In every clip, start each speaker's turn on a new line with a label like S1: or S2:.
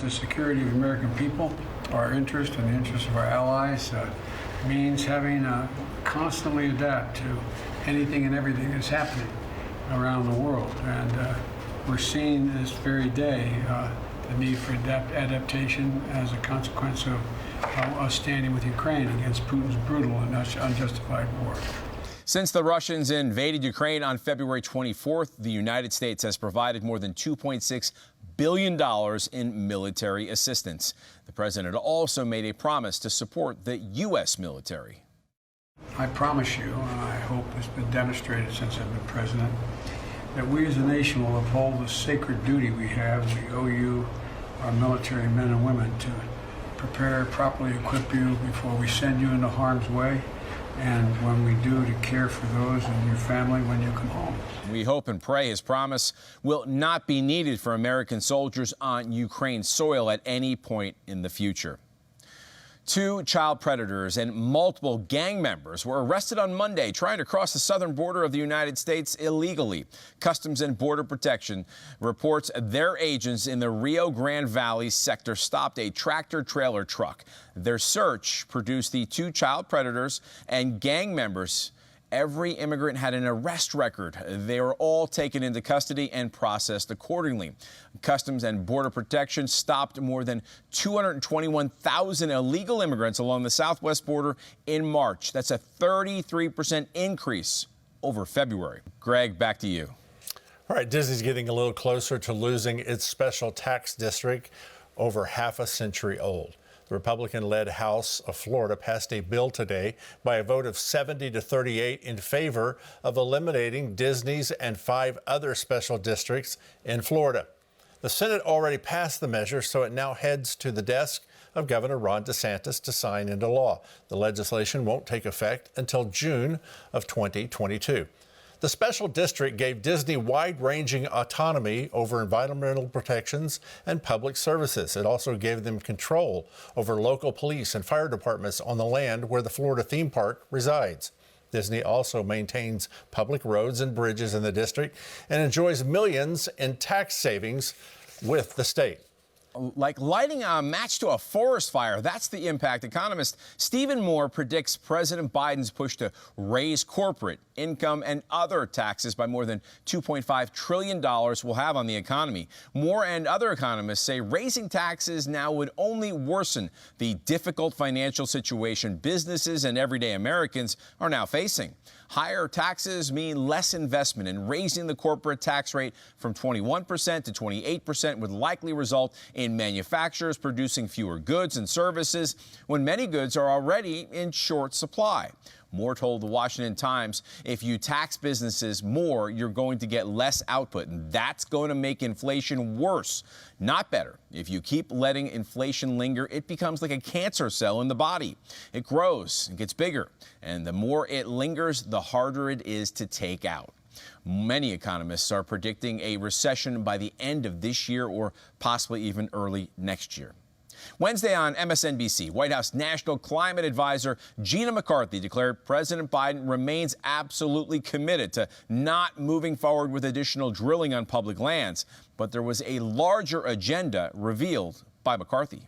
S1: the security of the American people, our interest and the interest of our allies, means having to constantly adapt to anything and everything that's happening around the world. And we're seeing this very day the need for adaptation as a consequence of us standing with Ukraine against Putin's brutal and unjustified war.
S2: Since the Russians invaded Ukraine on February 24th, the United States has provided more than $2.6 billion in military assistance. The president also made a promise to support the U.S. military.
S1: I promise you, and I hope it's been demonstrated since I've been president, that we as a nation will uphold the sacred duty we have. We owe you, our military men and women, to prepare, properly equip you before we send you into harm's way, and when we do, to care for those in your family when you come home.
S2: We hope and pray his promise will not be needed for American soldiers on Ukraine's soil at any point in the future. 2 child predators and multiple gang members were arrested on Monday trying to cross the southern border of the United States illegally. Customs and Border Protection reports their agents in the Rio Grande Valley sector stopped a tractor-trailer truck. Their search produced the 2 child predators and gang members. Every immigrant had an arrest record. They were all taken into custody and processed accordingly. Customs and Border Protection stopped more than 221,000 illegal immigrants along the southwest border in March. That's a 33% increase over February. Greg, back to you.
S3: All right, Disney's getting a little closer to losing its special tax district, over half a century old. The Republican-led House of Florida passed a bill today by a vote of 70 to 38 in favor of eliminating Disney's and 5 other special districts in Florida. The Senate already passed the measure, so it now heads to the desk of Governor Ron DeSantis to sign into law. The legislation won't take effect until June of 2022. The special district gave Disney wide-ranging autonomy over environmental protections and public services. It also gave them control over local police and fire departments on the land where the Florida theme park resides. Disney also maintains public roads and bridges in the district and enjoys millions in tax savings with the state.
S2: Like lighting a match to a forest fire. That's the impact. Economist Stephen Moore predicts President Biden's push to raise corporate income and other taxes by more than $2.5 trillion will have on the economy. Moore and other economists say raising taxes now would only worsen the difficult financial situation businesses and everyday Americans are now facing. Higher taxes mean less investment, and raising the corporate tax rate from 21% to 28% would likely result in manufacturers producing fewer goods and services when many goods are already in short supply. Moore told the Washington Times, if you tax businesses more, you're going to get less output, and that's going to make inflation worse, not better. If you keep letting inflation linger, it becomes like a cancer cell in the body. It grows, it gets bigger, and the more it lingers, the harder it is to take out. Many economists are predicting a recession by the end of this year or possibly even early next year. Wednesday on MSNBC, White House National Climate Advisor Gina McCarthy declared President Biden remains absolutely committed to not moving forward with additional drilling on public lands. But there was a larger agenda revealed by McCarthy.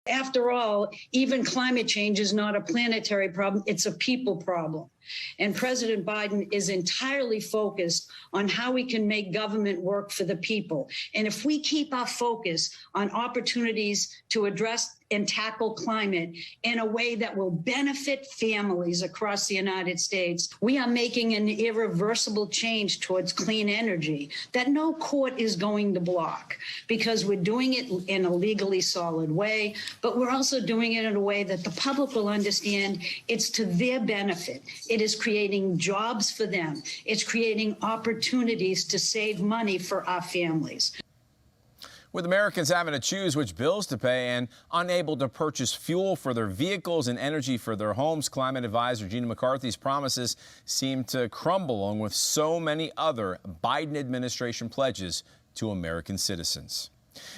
S4: After all, even climate change is not a planetary problem, it's a people problem. And President Biden is entirely focused on how we can make government work for the people. And if we keep our focus on opportunities to address and tackle climate in a way that will benefit families across the United States, we are making an irreversible change towards clean energy that no court is going to block, because we're doing it in a legally solid way, but we're also doing it in a way that the public will understand it's to their benefit. It is creating jobs for them. It's creating opportunities to save money for our families.
S2: With Americans having to choose which bills to pay and unable to purchase fuel for their vehicles and energy for their homes, climate advisor Gina McCarthy's promises seem to crumble along with so many other Biden administration pledges to American citizens.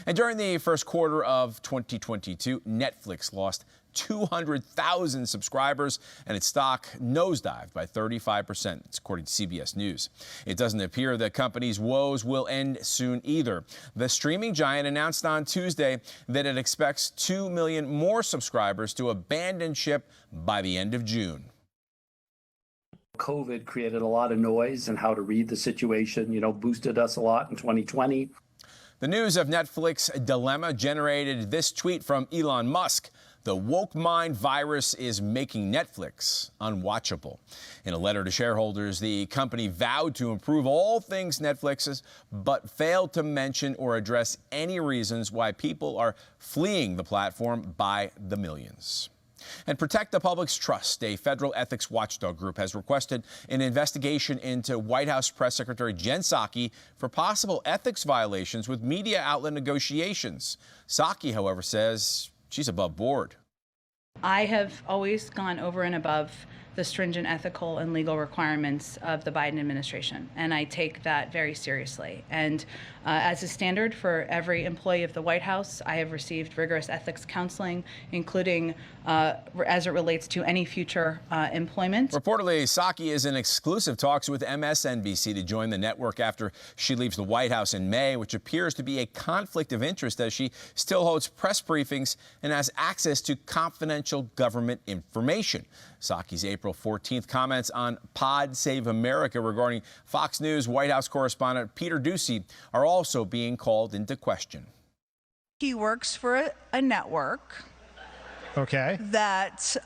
S2: And during the first quarter of 2022, Netflix lost 200,000 subscribers, and its stock nosedived by 35%. It's according to CBS News. It doesn't appear the company's woes will end soon either. The streaming giant announced on Tuesday that it expects 2 million more subscribers to abandon ship by the end of June.
S5: COVID created a lot of noise and how to read the situation, boosted us a lot in 2020.
S2: The news of Netflix's dilemma generated this tweet from Elon Musk. The woke mind virus is making Netflix unwatchable. In a letter to shareholders, the company vowed to improve all things Netflix's, but failed to mention or address any reasons why people are fleeing the platform by the millions. And Protect the Public's Trust, a federal ethics watchdog group, has requested an investigation into White House Press Secretary Jen Psaki for possible ethics violations with media outlet negotiations. Psaki, however, says she's above board.
S6: I have always gone over and above the stringent ethical and legal requirements of the Biden administration, and I take that very seriously. And as a standard for every employee of the White House, I have received rigorous ethics counseling, including as it relates to any future employment.
S2: Reportedly, Psaki is in exclusive talks with MSNBC to join the network after she leaves the White House in May, which appears to be a conflict of interest as she still holds press briefings and has access to confidential government information. Psaki's April 14th comments on Pod Save America regarding Fox News White House correspondent Peter Doocy are also being called into question.
S7: He works for a network that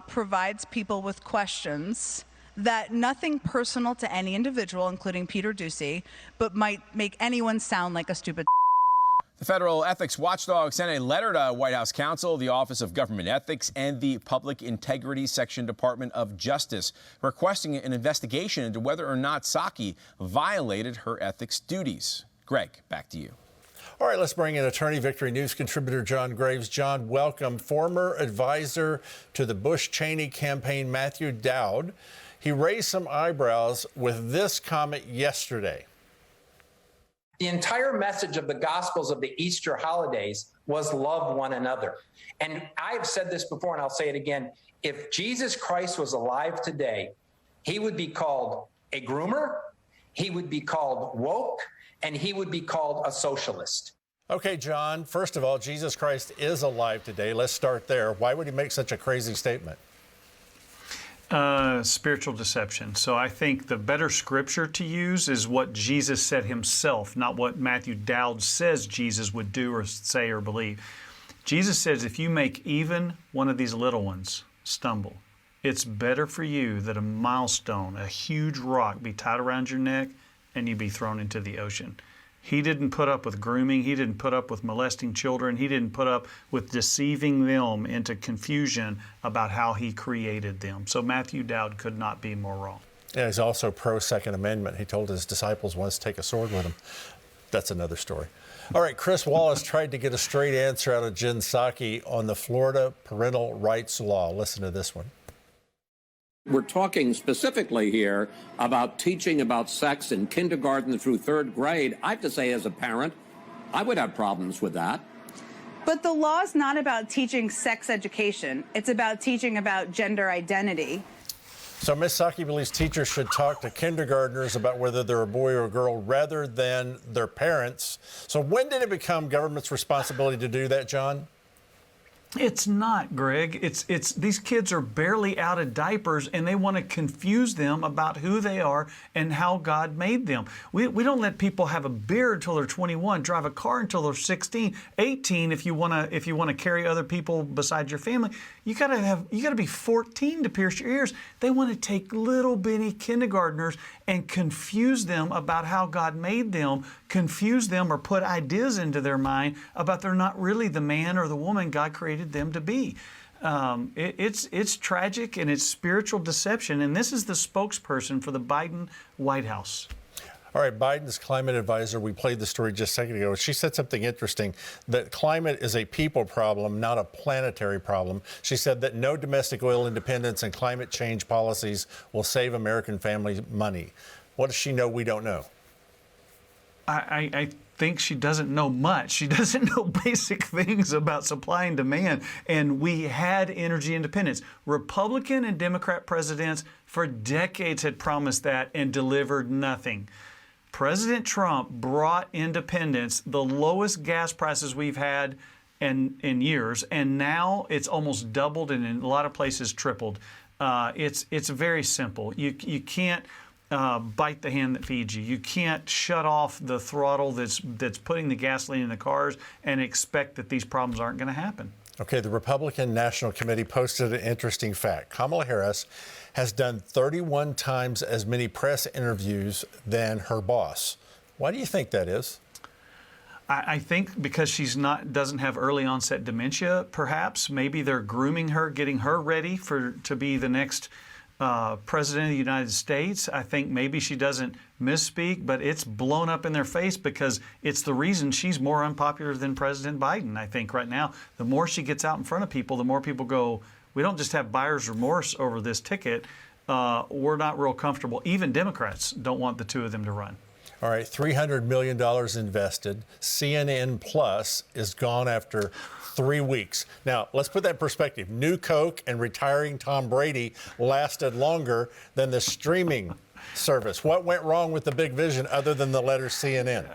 S7: provides people with questions that nothing personal to any individual, including Peter Doocy, but might make anyone sound like a stupid.
S2: The federal ethics watchdog sent a letter to White House counsel, the Office of Government Ethics, and the Public Integrity Section Department of Justice, requesting an investigation into whether or not Psaki violated her ethics duties. Greg, back to you.
S3: All right, let's bring in attorney Victory News contributor John Graves. John, welcome. Former advisor to the Bush-Cheney campaign, Matthew Dowd. He raised some eyebrows with this comment yesterday.
S8: The entire message of the Gospels of the Easter holidays was love one another. And I've said this before, and I'll say it again. If Jesus Christ was alive today, he would be called a groomer, he would be called woke, and he would be called a socialist.
S3: Okay, John, first of all, Jesus Christ is alive today. Let's start there. Why would he make such a crazy statement?
S9: Spiritual deception. So I think the better scripture to use is what Jesus said himself, not what Matthew Dowd says Jesus would do or say or believe. Jesus says, if you make even one of these little ones stumble, it's better for you that a milestone, a huge rock, be tied around your neck and you be thrown into the ocean. He didn't put up with grooming. He didn't put up with molesting children. He didn't put up with deceiving them into confusion about how he created them. So Matthew Dowd could not be more wrong.
S3: Yeah, he's also pro-Second Amendment. He told his disciples once to take a sword with him. That's another story. All right, Chris Wallace tried to get a straight answer out of Jen Psaki on the Florida parental rights law. Listen to this one.
S10: We're talking specifically here about teaching about sex in kindergarten through third grade. I have to say, as a parent, I would have problems with that.
S7: But the law is not about teaching sex education. It's about teaching about gender identity.
S3: So Ms. Psaki believes teachers should talk to kindergartners about whether they're a boy or a girl rather than their parents. So when did it become government's responsibility to do that, John?
S9: It's not, Greg. It's these kids are barely out of diapers and they want to confuse them about who they are and how God made them. We don't let people have a beard until they're 21, drive a car until they're 16, 18 if you want to carry other people beside your family. You got to be 14 to pierce your ears. They want to take little bitty kindergartners and confuse them about how God made them, confuse them or put ideas into their mind about they're not really the man or the woman God created them to be. It's tragic and it's spiritual deception. And this is the spokesperson for the Biden White House.
S3: All right, Biden's climate advisor, we played the story just a second ago. She said something interesting, that climate is a people problem, not a planetary problem. She said that no domestic oil independence and climate change policies will save American families money. What does she know we don't know?
S9: I think she doesn't know much. She doesn't know basic things about supply and demand. And we had energy independence. Republican and Democrat presidents for decades had promised that and delivered nothing. President Trump brought independence, the lowest gas prices we've had in years, and now it's almost doubled and in a lot of places tripled. It's very simple. You can't bite the hand that feeds you. You can't shut off the throttle that's putting the gasoline in the cars and expect that these problems aren't going to happen.
S3: Okay, the Republican National Committee posted an interesting fact. Kamala Harris has done 31 times as many press interviews than her boss. Why do you think that is?
S9: I think because doesn't have early onset dementia, perhaps. Maybe they're grooming her, getting her ready to be the next President of the United States. I think maybe she doesn't misspeak, but it's blown up in their face because it's the reason she's more unpopular than President Biden. I think right now, the more she gets out in front of people, the more people go, we don't just have buyer's remorse over this ticket. We're not real comfortable. Even Democrats don't want the two of them to run.
S3: All right, $300 million invested. CNN Plus is gone after 3 weeks. Now, let's put that in perspective. New Coke and retiring Tom Brady lasted longer than the streaming service. What went wrong with the big vision other than the letter CNN?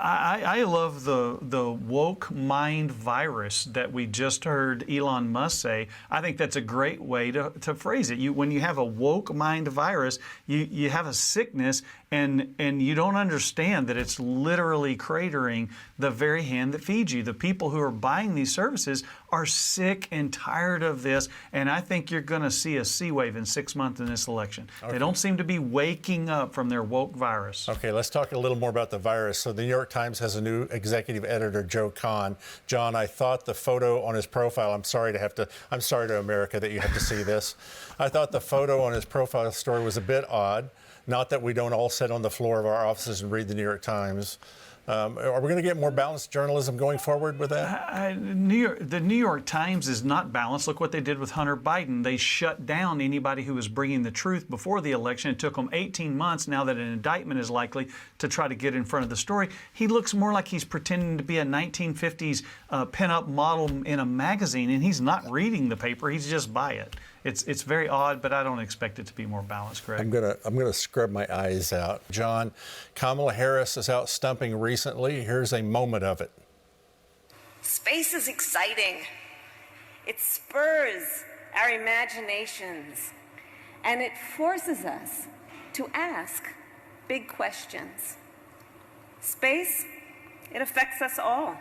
S9: I love the woke mind virus that we just heard Elon Musk say. I think that's a great way to phrase it. When you have a woke mind virus, you have a sickness and you don't understand that it's literally cratering the very hand that feeds you. The people who are buying these services are sick and tired of this, and I think you're going to see a sea wave in 6 months in this election. Okay. They don't seem to be waking up from their woke virus.
S3: Okay, let's talk a little more about the virus. So the New York Times has a new executive editor, Joe Kahn. John, I thought the photo on his profile, I'm sorry to America that you have to see this. I thought the photo on his profile story was a bit odd. Not that we don't all sit on the floor of our offices and read the New York Times. Are we going to get more balanced journalism going forward with that?
S9: The New York Times is not balanced. Look what they did with Hunter Biden. They shut down anybody who was bringing the truth before the election. It took them 18 months now that an indictment is likely to try to get in front of the story. He looks more like he's pretending to be a 1950s pinup model in a magazine, and he's not reading the paper. He's just by it. It's very odd, but I don't expect it to be more balanced, Greg.
S3: I'm gonna scrub my eyes out. John, Kamala Harris is out stumping recently. Here's a moment of it.
S11: Space is exciting. It spurs our imaginations, and it forces us to ask big questions. Space, it affects us all.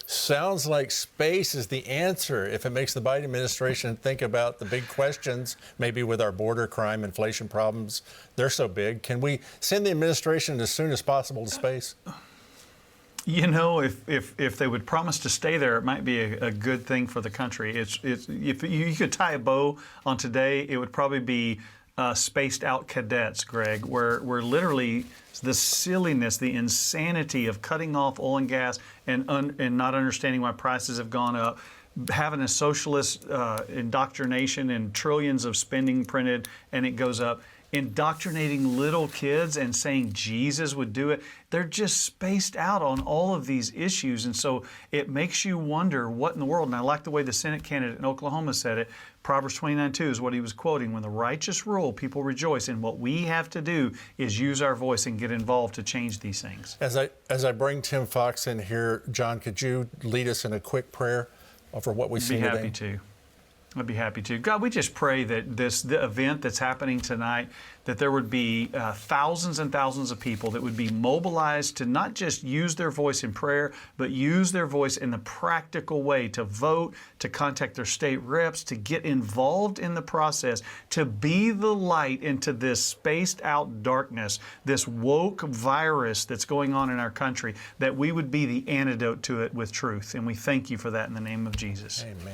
S3: Sounds like space is the answer if it makes the Biden administration think about the big questions, maybe with our border crime, inflation problems. They're so big. Can we send the administration as soon as possible to space?
S9: You know, if they would promise to stay there, it might be a good thing for the country. If you could tie a bow on today, it would probably be spaced out cadets, Greg, where literally the silliness, the insanity of cutting off oil and gas and not understanding why prices have gone up, having a socialist indoctrination and trillions of spending printed and it goes up, indoctrinating little kids and saying Jesus would do it. They're just spaced out on all of these issues. And so it makes you wonder what in the world, and I like the way the Senate candidate in Oklahoma said it, Proverbs 29:2 is what he was quoting. When the righteous rule, people rejoice. And what we have to do is use our voice and get involved to change these things. As
S3: I bring Tim Fox in here, John, could you lead us in a quick prayer for what we see today?
S9: I'd be happy to. God, we just pray that the event that's happening tonight, that there would be thousands and thousands of people that would be mobilized to not just use their voice in prayer, but use their voice in the practical way to vote, to contact their state reps, to get involved in the process, to be the light into this spaced out darkness, this woke virus that's going on in our country, that we would be the antidote to it with truth. And we thank you for that in the name of Jesus.
S3: Amen.